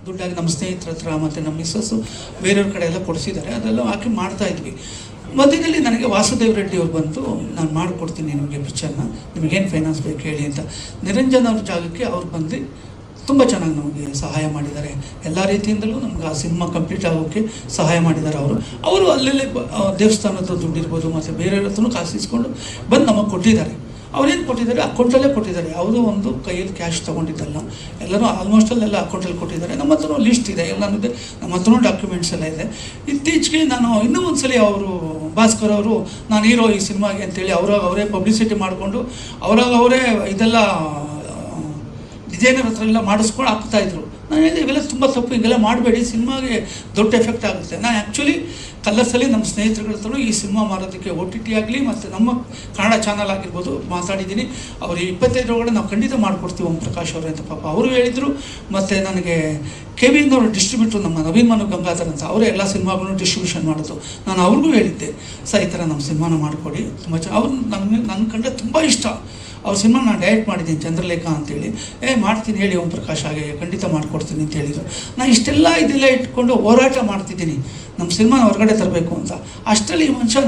ದುಡ್ಡಾಗಿ ನಮ್ಮ ಸ್ನೇಹಿತರ ಹತ್ರ ಮತ್ತು ನಮ್ಮ ಮಿಸ್ಸಸ್ಸು ಬೇರೆಯವ್ರ ಕಡೆ ಎಲ್ಲ ಕೊಡಿಸಿದ್ದಾರೆ, ಅದೆಲ್ಲ ಹಾಕಿ ಮಾಡ್ತಾಯಿದ್ವಿ. ಮಧ್ಯದಲ್ಲಿ ನನಗೆ ವಾಸುದೇವ್ ರೆಡ್ಡಿ ಅವ್ರು ಬಂತು, ನಾನು ಮಾಡಿಕೊಡ್ತೀನಿ ನಿಮಗೆ ಪಿಕ್ಚರ್ನ, ನಿಮಗೇನು ಫೈನಾನ್ಸ್ ಬೇಕು ಹೇಳಿ ಅಂತ. ನಿರಂಜನ್ ಅವ್ರ ಜಾಗಕ್ಕೆ ಅವ್ರು ಬಂದು ತುಂಬ ಚೆನ್ನಾಗಿ ನಮಗೆ ಸಹಾಯ ಮಾಡಿದ್ದಾರೆ. ಎಲ್ಲ ರೀತಿಯಿಂದಲೂ ನಮ್ಗೆ ಆ ಸಿನಿಮಾ ಕಂಪ್ಲೀಟ್ ಆಗೋಕ್ಕೆ ಸಹಾಯ ಮಾಡಿದ್ದಾರೆ. ಅವರು ಅಲ್ಲಲ್ಲೇ ದೇವಸ್ಥಾನದ ದುಡ್ಡಿರ್ಬೋದು ಮತ್ತು ಬೇರೆಯವ್ರ ಹತ್ರನೂ ಕಾಸು ಇಸ್ಕೊಂಡು ಬಂದು ನಮಗೆ ಕೊಟ್ಟಿದ್ದಾರೆ. ಅವ್ರೇನು ಕೊಟ್ಟಿದ್ದಾರೆ, ಅಕೌಂಟಲ್ಲೇ ಕೊಟ್ಟಿದ್ದಾರೆ. ಯಾವುದೋ ಒಂದು ಕೈಯಲ್ಲಿ ಕ್ಯಾಶ್ ತೊಗೊಂಡಿದ್ದಲ್ಲ, ಎಲ್ಲರೂ ಆಲ್ಮೋಸ್ಟ್ ಅಲ್ಲೆಲ್ಲ ಅಕೌಂಟಲ್ಲಿ ಕೊಟ್ಟಿದ್ದಾರೆ. ನಮ್ಮ ಹತ್ರ ಲಿಸ್ಟ್ ಇದೆ, ಎಲ್ಲನೂ ನಮ್ಮ ಹತ್ರನೂ ಡಾಕ್ಯುಮೆಂಟ್ಸ್ ಎಲ್ಲ ಇದೆ. ಇತ್ತೀಚೆಗೆ ನಾನು ಇನ್ನೂ ಒಂದು ಸಲ ಅವರು ಭಾಸ್ಕರ್ ಅವರು ನಾನು ಹೀರೋ ಈ ಸಿನಿಮಾಗೆ ಅಂತೇಳಿ ಅವರೇ ಪಬ್ಲಿಸಿಟಿ ಮಾಡಿಕೊಂಡು ಅವರೇ ಇದೆಲ್ಲ ಡಿಸೈನರ್ ಹತ್ರ ಎಲ್ಲ ಮಾಡಿಸ್ಕೊಂಡು ಹಾಕ್ತಾಯಿದ್ರು. ನಾನು ಹೇಳಿದೆ ಇವೆಲ್ಲ ತುಂಬ ತಪ್ಪು, ಹಿಂಗೆಲ್ಲ ಮಾಡಬೇಡಿ, ಸಿನಿಮಾಗೆ ದೊಡ್ಡ ಎಫೆಕ್ಟ್ ಆಗುತ್ತೆ. ನಾನು ಆ್ಯಕ್ಚುಲಿ ಕಲರ್ಸಲ್ಲಿ ನಮ್ಮ ಸ್ನೇಹಿತರುಗಳ ಹತ್ರ ಈ ಸಿನಿಮಾ ಮಾರೋದಕ್ಕೆ OTT ಆಗಲಿ ಮತ್ತು ನಮ್ಮ ಕನ್ನಡ ಚಾನಲ್ ಆಗಿರ್ಬೋದು ಮಾತಾಡಿದ್ದೀನಿ. ಅವರು 25 ಒಳಗಡೆ ನಾವು ಖಂಡಿತ ಮಾಡಿಕೊಡ್ತೀವಿ ಓಂ ಪ್ರಕಾಶ್ ಅವರೇ ಅಂತ ಪಾಪ ಅವರು ಹೇಳಿದರು. ಮತ್ತು ನನಗೆ KV ಅವರು ಡಿಸ್ಟ್ರಿಬ್ಯೂಟ್ರು ನಮ್ಮ ನವೀನ್ ಮನು ಗಂಗಾಧರ್ ಅಂತ, ಅವರೇ ಎಲ್ಲ ಸಿನಿಮಾಗಳನ್ನು ಡಿಸ್ಟ್ರಿಬ್ಯೂಷನ್ ಮಾಡೋದು. ನಾನು ಅವ್ರಿಗೂ ಹೇಳಿದ್ದೆ, ಸರ್ ಈ ಥರ ನಮ್ಮ ಸಿನಿಮಾನ ಮಾಡಿಕೊಡಿ, ತುಂಬ ಅವ್ರು ನನ್ನ ಕಂಡ್ರೆ ತುಂಬ ಇಷ್ಟ. ಅವ್ರ ಸಿನಿಮಾ ನಾನು ಡೈರೆಕ್ಟ್ ಮಾಡಿದ್ದೀನಿ, ಚಂದ್ರಲೇಖ ಅಂತೇಳಿ. ಮಾಡ್ತೀನಿ ಹೇಳಿ ಓಂ ಪ್ರಕಾಶ್ ಹಾಗೆ ಖಂಡಿತ ಮಾಡಿಕೊಡ್ತೀನಿ ಅಂತ ಹೇಳಿದರು. ನಾನು ಇಷ್ಟೆಲ್ಲ ಇದೆಲ್ಲ ಇಟ್ಕೊಂಡು ಹೋರಾಟ ಮಾಡ್ತಿದ್ದೀನಿ ನಮ್ಮ ಸಿನಿಮಾನ ಹೊರಗಡೆ ತರಬೇಕು ಅಂತ. ಅಷ್ಟರಲ್ಲಿ ಈ ಮನುಷ್ಯ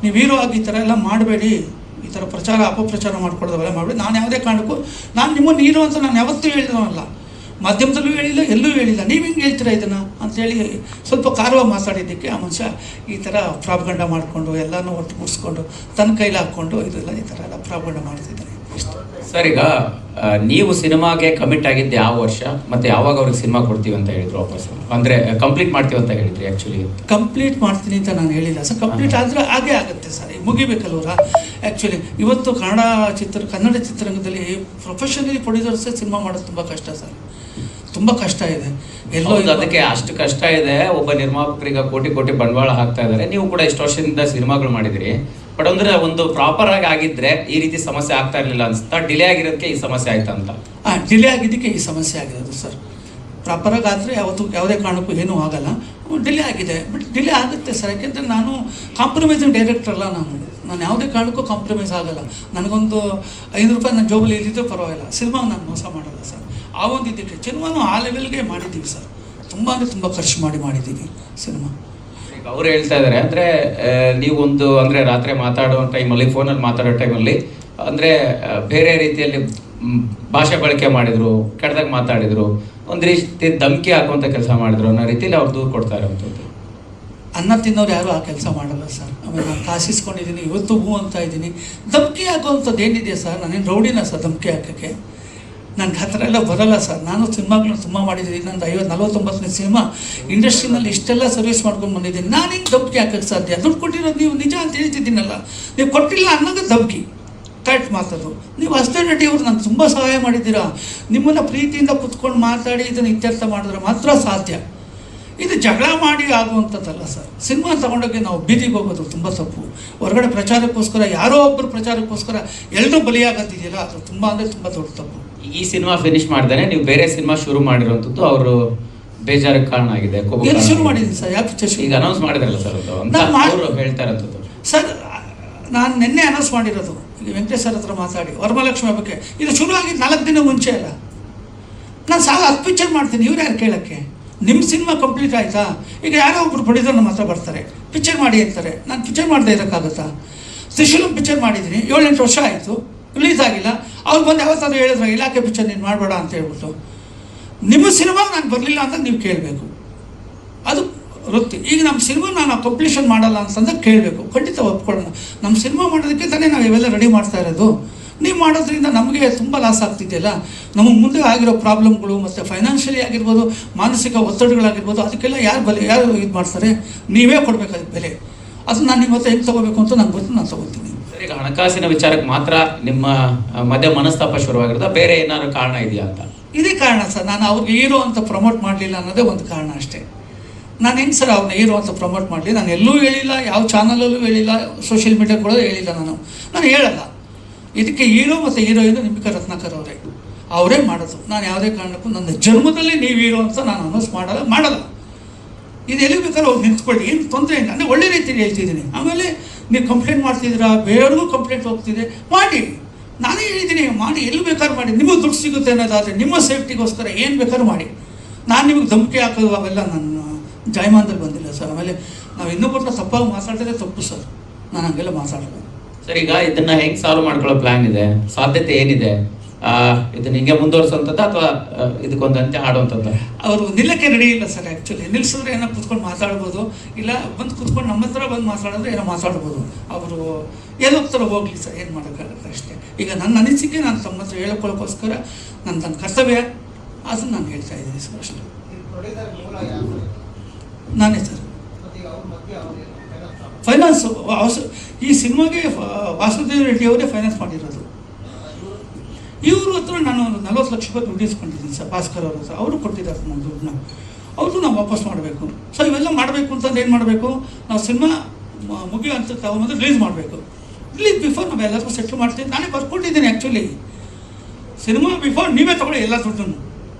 ನೀವು ಹೀರೋ ಆಗಿ ಈ ಥರ ಎಲ್ಲ ಮಾಡಬೇಡಿ, ಈ ಥರ ಪ್ರಚಾರ ಅಪಪ್ರಚಾರ ಮಾಡ್ಕೊಡೋದವೆಲ್ಲ ಮಾಡಬೇಡಿ, ನಾನು ಯಾವುದೇ ಕಾರಣಕ್ಕೂ ನಾನು ನಿಮ್ಮನ್ನು ಹೀರೋ ಅಂತ ನಾನು ಯಾವತ್ತೂ ಹೇಳಿದವಲ್ಲ, ಮಾಧ್ಯಮದಲ್ಲೂ ಹೇಳಿಲ್ಲ, ಎಲ್ಲೂ ಹೇಳಿಲ್ಲ, ನೀವು ಹಿಂಗೆ ಹೇಳ್ತೀರಾ ಇದನ್ನು ಅಂತೇಳಿ ಸ್ವಲ್ಪ ಕಾರವಾಗಿ ಮಾತಾಡಿದ್ದಕ್ಕೆ ಆ ಮನುಷ್ಯ ಈ ಥರ ಪ್ರಾಪಗಂಡ ಮಾಡಿಕೊಂಡು ಎಲ್ಲನೂ ಒಟ್ಟು ಮುಗಿಸ್ಕೊಂಡು ತನ್ನ ಕೈಲಿ ಹಾಕ್ಕೊಂಡು ಇದೆಲ್ಲ ಈ ಥರ ಎಲ್ಲ ಪ್ರಾಪಗಂಡ ಮಾಡ್ತಿದ್ದಾನೆ. ಸರ್, ಈಗ ನೀವು ಸಿನಿಮಾಗೆ ಕಮಿಟ್ ಆಗಿದ್ದು ಯಾವ ವರ್ಷ ಮತ್ತು ಯಾವಾಗ ಅವ್ರಿಗೆ ಸಿನಿಮಾ ಕೊಡ್ತೀವಿ ಅಂತ ಹೇಳಿದ್ರು ವಾಪಸ್? ಅಂದರೆ ಕಂಪ್ಲೀಟ್ ಮಾಡ್ತೀವಿ ಅಂತ ಹೇಳಿದ್ರಿ. ಆ್ಯಕ್ಚುಲಿ ಕಂಪ್ಲೀಟ್ ಮಾಡ್ತೀನಿ ಅಂತ ನಾನು ಹೇಳಿಲ್ಲ ಸರ್. ಕಂಪ್ಲೀಟ್ ಆದರೆ ಹಾಗೇ ಆಗುತ್ತೆ ಸರ್, ಈಗ ಮುಗಿಬೇಕಲ್ವರ. ಆ್ಯಕ್ಚುಲಿ ಇವತ್ತು ಕನ್ನಡ ಚಿತ್ರರಂಗದಲ್ಲಿ ಪ್ರೊಫೆಷನಲಿ ಪ್ರೊಡ್ಯೂಸರ್ಸೇ ಸಿನಿಮಾ ಮಾಡೋದು ತುಂಬ ಕಷ್ಟ ಸರ್, ತುಂಬ ಕಷ್ಟ ಇದೆ. ಎಲ್ಲೋ ಅದಕ್ಕೆ ಅಷ್ಟು ಕಷ್ಟ ಇದೆ. ಒಬ್ಬ ನಿರ್ಮಾಪಕರಿಗೆ ಕೋಟಿ ಬಂಡವಾಳ ಹಾಕ್ತಾ ಇದ್ದಾರೆ. ನೀವು ಕೂಡ ಇಷ್ಟು ವರ್ಷದಿಂದ ಸಿನಿಮಾಗಳು ಮಾಡಿದಿರಿ, ಬಟ್ ಅಂದರೆ ಒಂದು ಪ್ರಾಪರ್ ಆಗಿ ಆಗಿದ್ರೆ ಈ ರೀತಿ ಸಮಸ್ಯೆ ಆಗ್ತಾ ಇರಲಿಲ್ಲ ಅನ್ಸುತ್ತಾ? ಡಿಲೇ ಆಗಿರೋದಕ್ಕೆ ಈ ಸಮಸ್ಯೆ ಆಯ್ತಾ ಅಂತ? ಡಿಲೇ ಆಗಿದ್ದಕ್ಕೆ ಈ ಸಮಸ್ಯೆ ಆಗಿರೋದು ಸರ್. ಪ್ರಾಪರಾಗಿ ಆದರೆ ಯಾವುದೇ ಕಾರಣಕ್ಕೂ ಏನೂ ಆಗಲ್ಲ. ಡಿಲೇ ಆಗಿದೆ, ಬಟ್ ಡಿಲೇ ಆಗುತ್ತೆ ಸರ್. ಯಾಕೆಂದರೆ ನಾನು ಕಾಂಪ್ರಮೈಸಿಂಗ್ ಡೈರೆಕ್ಟರ್ ಅಲ್ಲ, ನಾನು ಯಾವುದೇ ಕಾರಣಕ್ಕೂ ಕಾಂಪ್ರಮೈಸ್ ಆಗಲ್ಲ. ನನಗೊಂದು 5 ರೂಪಾಯಿ ನನ್ನ ಜೋಬಲ್ಲಿ ಇದ್ದಿದ್ದು ಪರವಾಗಿಲ್ಲ, ಸಿನಿಮಾಗೆ ನಾನು ಮೋಸ ಮಾಡಲ್ಲ ಸರ್. ಆ ಒಂದು ಇದಕ್ಕೆ ಸಿನಿಮಾನು ಆ ಲೆವೆಲ್ಗೆ ಮಾಡಿದ್ದೀವಿ ಸರ್, ತುಂಬ ಖರ್ಚು ಮಾಡಿದ್ದೀವಿ ಸಿನಿಮಾ. ಈಗ ಅವ್ರು ಹೇಳ್ತಾ ಇದ್ದಾರೆ ಅಂದರೆ ನೀವೊಂದು ಅಂದರೆ ರಾತ್ರಿ ಮಾತಾಡೋ ಟೈಮಲ್ಲಿ, ಫೋನಲ್ಲಿ ಮಾತಾಡೋ ಟೈಮಲ್ಲಿ ಅಂದರೆ ಬೇರೆ ರೀತಿಯಲ್ಲಿ ಭಾಷೆ ಬಳಕೆ ಮಾಡಿದರು, ಕೆಟ್ಟದಾಗ ಮಾತಾಡಿದರು, ಒಂದು ರೀತಿ ಧಮಕಿ ಹಾಕುವಂಥ ಕೆಲಸ ಮಾಡಿದ್ರು ಅನ್ನೋ ರೀತಿಯಲ್ಲಿ ಅವ್ರು ದೂರು ಕೊಡ್ತಾ ಇರೋವಂಥದ್ದು. ಅನ್ನ ತಿನ್ನೋರು ಯಾರೂ ಆ ಕೆಲಸ ಮಾಡಲ್ಲ ಸರ್. ಆಮೇಲೆ ನಾನು ಕಾಸಿಸ್ಕೊಂಡಿದ್ದೀನಿ, ಇವತ್ತು ಹೂ ಅಂತ ಇದ್ದೀನಿ. ಧಮಕಿ ಹಾಕುವಂಥದ್ದು ಏನಿದೆ ಸರ್? ನಾನೇನು ರೌಡಿನ ಸರ್ ಧಮಕಿ ಹಾಕೋಕ್ಕೆ? ನನಗೆ ಆ ಥರ ಎಲ್ಲ ಬರೋಲ್ಲ ಸರ್. ನಾನು ಸಿನಿಮಾಗಳನ್ನ ತುಂಬ ಮಾಡಿದ್ದೀನಿ. ನಂದು 49ನೇ ಸಿನಿಮಾ ಇಂಡಸ್ಟ್ರಿನಲ್ಲಿ ಇಷ್ಟೆಲ್ಲ ಸರ್ವಿಸ್ ಮಾಡ್ಕೊಂಡು ಬಂದಿದ್ದೀನಿ. ನಾನು ಹಿಂಗೆ ಧಮಕಿ ಹಾಕೋಕ್ಕೆ ಸಾಧ್ಯ? ದುಡ್ಡು ಕೊಟ್ಟಿರೋದು ನೀವು ನಿಜ ಅಂತ ಹೇಳ್ತಿದ್ದೀನಲ್ಲ, ನೀವು ಕೊಟ್ಟಿಲ್ಲ ಅನ್ನೋದು ಧಮಕಿ, ಕರೆಕ್ಟ್ ಮಾತದು. ನೀವು ವಾಸುದೇವ್ ರೆಡ್ಡಿ ಅವರು ನಂಗೆ ತುಂಬ ಸಹಾಯ ಮಾಡಿದ್ದೀರಾ. ನಿಮ್ಮನ್ನು ಪ್ರೀತಿಯಿಂದ ಕುತ್ಕೊಂಡು ಮಾತಾಡಿ ಇದನ್ನು ಇತ್ಯರ್ಥ ಮಾಡಿದ್ರೆ ಮಾತ್ರ ಸಾಧ್ಯ. ಇದು ಜಗಳ ಮಾಡಿ ಆಗುವಂಥದ್ದಲ್ಲ ಸರ್. ಸಿನಿಮಾ ತೊಗೊಂಡೋಗಿ ನಾವು ಬೀದಿಗೆ ಹೋಗೋದು ತುಂಬ ತಪ್ಪು. ಹೊರಗಡೆ ಪ್ರಚಾರಕ್ಕೋಸ್ಕರ ಯಾರೋ ಒಬ್ಬರು ಪ್ರಚಾರಕ್ಕೋಸ್ಕರ ಎಲ್ಲರೂ ಬಲಿಯಾಗತ್ತಿದೆಯಲ್ಲ, ಅದು ತುಂಬ ದೊಡ್ಡ ತಪ್ಪು. ಈ ಸಿನಿಮಾ ಫಿನಿಶ್ ಮಾಡಿದಾನೆ ನೀವು ಬೇರೆ ಸಿನಿಮಾ ಶುರು ಮಾಡಿರೋಂಥದ್ದು ಅವರು ಬೇಜಾರಕ್ಕೆ ಕಾರಣ ಆಗಿದೆ. ಶುರು ಮಾಡಿದ್ದೀನಿ ಸರ್. ಯಾಕೆ ಪಿಕ್ಚರ್ ಈಗ ಅನೌನ್ಸ್ ಮಾಡಿದ್ರಲ್ಲ ಸರ್, ಅವರು ಹೇಳ್ತಾ ಇರೋಂಥದ್ದು ಸರ್. ನಾನು ನಿನ್ನೆ ಅನೌನ್ಸ್ ಮಾಡಿರೋದು, ಈಗ ವೆಂಕಟೇಶ್ ಸರ್ ಹತ್ರ ಮಾತಾಡಿ ವರಮಹಾಲಕ್ಷ್ಮಿ ಹಬ್ಬಕ್ಕೆ. ಇದು ಶುರು ಆಗಿದ್ದು 4 ದಿನ ಮುಂಚೆ ಅಲ್ಲ. ನಾನು 10 ಪಿಕ್ಚರ್ ಮಾಡ್ತೀನಿ, ಇವ್ರು ಯಾರು ಕೇಳೋಕ್ಕೆ? ನಿಮ್ಮ ಸಿನಿಮಾ ಕಂಪ್ಲೀಟ್ ಆಯಿತಾ? ಈಗ ಯಾರೋ ಒಬ್ರು ಪ್ರೊಡ್ಯೂಸರ್ ನಮ್ಮ ಹತ್ರ ಬರ್ತಾರೆ, ಪಿಕ್ಚರ್ ಮಾಡಿ ಅಂತಾರೆ. ನಾನು ಪಿಕ್ಚರ್ ಮಾಡದೇ ಇರೋಕ್ಕಾಗುತ್ತಾ? ತ್ರಿಶೂಲಂ ಪಿಕ್ಚರ್ ಮಾಡಿದ್ದೀನಿ, 7-8 ವರ್ಷ ಆಯಿತು, ರಿಲೀಸ್ ಆಗಿಲ್ಲ. ಅವ್ರು ಬಂದು ಯಾವತ್ತಾದ್ರೂ ಹೇಳಿದ್ರೆ ಇಲಾಖೆ ಪಿಕ್ಚರ್ ನೀನು ಮಾಡಬೇಡ ಅಂತ ಹೇಳ್ಬಿಟ್ಟು. ನಿಮ್ಮ ಸಿನಿಮಾಗೆ ನಾನು ಬರಲಿಲ್ಲ ಅಂತ ನೀವು ಕೇಳಬೇಕು, ಅದು ವೃತ್ತಿ. ಈಗ ನಮ್ಮ ಸಿನಿಮಾ ನಾನು ಕಂಪ್ಲೀಷನ್ ಮಾಡಲ್ಲ ಅಂತಂದಾಗ ಕೇಳಬೇಕು, ಖಂಡಿತ ಒಪ್ಕೊಳ್ಳೋಣ. ನಮ್ಮ ಸಿನಿಮಾ ಮಾಡೋದಕ್ಕೆ ತಾನೇ ನಾವು ಇವೆಲ್ಲ ರೆಡಿ ಮಾಡ್ತಾ ಇರೋದು. ನೀವು ಮಾಡೋದ್ರಿಂದ ನಮಗೆ ತುಂಬ ಲಾಸ್ ಆಗ್ತಿದೆಯಲ್ಲ. ನಮಗೆ ಮುಂದೆ ಆಗಿರೋ ಪ್ರಾಬ್ಲಮ್ಗಳು ಮತ್ತು ಫೈನಾನ್ಷಿಯಲಿ ಆಗಿರ್ಬೋದು, ಮಾನಸಿಕ ಒತ್ತಡಗಳಾಗಿರ್ಬೋದು, ಅದಕ್ಕೆಲ್ಲ ಯಾರು ಇದು ಮಾಡ್ತಾರೆ? ನೀವೇ ಕೊಡಬೇಕು ಅದಕ್ಕೆ ಬೆಲೆ. ಅದು ನಾನು ನಿಮ್ಮ ಹತ್ರ ಹೆಂಗೆ ತೊಗೋಬೇಕು ಅಂತ ನಂಗೆ ಗೊತ್ತು, ನಾನು ತೊಗೋತೀನಿ. ಈಗ ಹಣಕಾಸಿನ ವಿಚಾರಕ್ಕೆ ಮಾತ್ರ ನಿಮ್ಮ ಮಧ್ಯೆ ಮನಸ್ತಾಪ ಶುರುವಾಗಿರೋದಾ, ಬೇರೆ ಏನಾದ್ರು ಕಾರಣ ಇದೆಯಾ ಅಂತ? ಇದೇ ಕಾರಣ ಸರ್. ನಾನು ಅವ್ರಿಗೆ ಹೀರೋ ಅಂತ ಪ್ರಮೋಟ್ ಮಾಡಲಿಲ್ಲ ಅನ್ನೋದೇ ಒಂದು ಕಾರಣ ಅಷ್ಟೇ. ನಾನು ಹೆಂಗೆ ಸರ್ ಅವ್ರನ್ನ ಹೀರೋ ಅಂತ ಪ್ರಮೋಟ್ ಮಾಡಲಿ? ನಾನು ಎಲ್ಲೂ ಹೇಳಿಲ್ಲ, ಯಾವ ಚಾನಲಲ್ಲೂ ಹೇಳಿಲ್ಲ, ಸೋಷಿಯಲ್ ಮೀಡಿಯಾಗಳಲ್ಲೂ ಹೇಳಿಲ್ಲ. ನಾನು ಹೇಳಲ್ಲ. ಇದಕ್ಕೆ ಹೀರೋ ಮತ್ತು ಹೀರೋಯಿನ್ ನಿಂಬಿಕಾ ರತ್ನಾಕರ್ ಅವರೇ ಮಾಡೋದು. ನಾನು ಯಾವುದೇ ಕಾರಣಕ್ಕೂ ನನ್ನ ಜನ್ಮದಲ್ಲಿ ನೀವು ಹೀರೋ ಅಂತ ನಾನು ಅನೌನ್ಸ್ ಮಾಡಲ್ಲ. ಇದು ಎಲ್ಲಿ ಬೇಕಾದ್ರೆ ಅವ್ರು ನಿಂತ್ಕೊಳ್ಳಿ, ಏನು ತೊಂದರೆ ಇಲ್ಲ. ಅಂದರೆ ಒಳ್ಳೆ ರೀತಿಯಲ್ಲಿ ಹೇಳ್ತಿದ್ದೀನಿ. ಆಮೇಲೆ ನೀವು ಕಂಪ್ಲೇಂಟ್ ಮಾಡ್ತಿದ್ದೀರಾ, ಬೇರೆಯವ್ರಿಗೂ ಕಂಪ್ಲೇಂಟ್ ಹೋಗ್ತಿದೆ, ಮಾಡಿ. ನಾನೇ ಹೇಳಿದ್ದೀನಿ, ಮಾಡಿ, ಎಲ್ಲಿ ಬೇಕಾದ್ರೂ ಮಾಡಿ. ನಿಮಗೆ ದುಡ್ಡು ಸಿಗುತ್ತೆ ಅನ್ನೋದಾದರೆ ನಿಮ್ಮ ಸೇಫ್ಟಿಗೋಸ್ಕರ ಏನು ಬೇಕಾದ್ರೂ ಮಾಡಿ. ನಾನು ನಿಮಗೆ ಧಮಕಿ ಹಾಕೋದು ಅವೆಲ್ಲ ನನ್ನ ಜಾಯಮಾನದಲ್ಲಿ ಬಂದಿಲ್ಲ ಸರ್. ಆಮೇಲೆ ನಾವು ಇನ್ನೊಬ್ಬರನ್ನ ತಪ್ಪಾಗಿ ಮಾತಾಡಿದ್ರೆ ತಪ್ಪು ಸರ್, ನಾನು ಹಂಗೆಲ್ಲ ಮಾತಾಡೋದು. ಸರ್, ಈಗ ಇದನ್ನ ಹೆಂಗ್ ಸಾಲ್ವ್ ಮಾಡ್ಕೊಳ್ಳೋ ಪ್ಲಾನ್ ಇದೆ, ಸಾಧ್ಯತೆ ಏನಿದೆ? ಇದನ್ನ ಹಿಂಗೆ ಮುಂದುವರಿಸುವಂಥದ್ದು ಅಥವಾ ಇದಕ್ಕೊಂದು ಅಂತ್ಯ ಹಾಡುವಂಥದ್ದು? ಅವರು ನಿಲ್ಲಕ್ಕೆ ರೆಡಿ ಇಲ್ಲ ಸರ್. ಆ್ಯಕ್ಚುಲಿ ನಿಲ್ಲಿಸಿದ್ರೆ ಏನೋ ಕೂತ್ಕೊಂಡು ಮಾತಾಡ್ಬೋದು, ಇಲ್ಲ ಬಂದು ಕೂತ್ಕೊಂಡು ನಮ್ಮ ಹತ್ರ ಬಂದು ಮಾತಾಡಿದ್ರೆ ಏನೋ ಮಾತಾಡ್ಬೋದು. ಅವರು ಎಲ್ಲೋಗ್ತಾರೋ ಹೋಗ್ಲಿ ಸರ್, ಏನು ಮಾಡೋಕ್ಕಾಗುತ್ತೆ ಅಷ್ಟೇ. ಈಗ ನನ್ನ ಅನಿಸಿಕೆ ನಾನು ತಮ್ಮ ಹತ್ರ ಹೇಳ್ಕೊಳ್ಳೋಕ್ಕೋಸ್ಕರ ನನ್ನ ಕರ್ತವ್ಯ, ಅದನ್ನು ನಾನು ಹೇಳ್ತಾ ಇದ್ದೀನಿ ಸರ್ ಅಷ್ಟೇ. ನಾನೇ ಸರ್ ಫೈನಾನ್ಸು ಈ ಸಿನಿಮಾಗೆ ವಾಸುದೇವ್ ರೆಡ್ಡಿ ಅವರೇ ಫೈನಾನ್ಸ್ ಮಾಡಿರೋದು. ಇವ್ರ ಹತ್ರ ನಾನು 40 ಲಕ್ಷ ರೂಪಾಯಿ ದುಡ್ಡು ಇಸ್ಕೊಂಡಿದ್ದೀನಿ ಸರ್, ಭಾಸ್ಕರ್ ಅವ್ರ ಹತ್ರ. ಅವರು ಕೊಟ್ಟಿದ್ದಾರೆ ನನ್ನ ದುಡ್ಡನ್ನ, ಅವ್ರದ್ದು ನಾವು ವಾಪಸ್ ಮಾಡಬೇಕು. ಸೊ ಇವೆಲ್ಲ ಮಾಡಬೇಕು ಅಂತಂದು ಏನು ಮಾಡಬೇಕು, ನಾವು ಸಿನಿಮಾ ಮುಗಿಯೋ ಅಂತ ಮೊದಲು ರಿಲೀಸ್ ಮಾಡಬೇಕು. ರಿಲೀಸ್ ಬಿಫೋರ್ ನಾವು ಎಲ್ಲರಿಗೂ ಸೆಟ್ಲ್ ಮಾಡ್ತೀವಿ. ನಾನೇ ಬರ್ಕೊಂಡಿದ್ದೀನಿ ಆ್ಯಕ್ಚುಲಿ. ಸಿನಿಮಾ ಬಿಫೋರ್ ನೀವೇ ತೊಗೊಳ್ಳಿ ಎಲ್ಲ ದುಡ್ಡನ್ನು.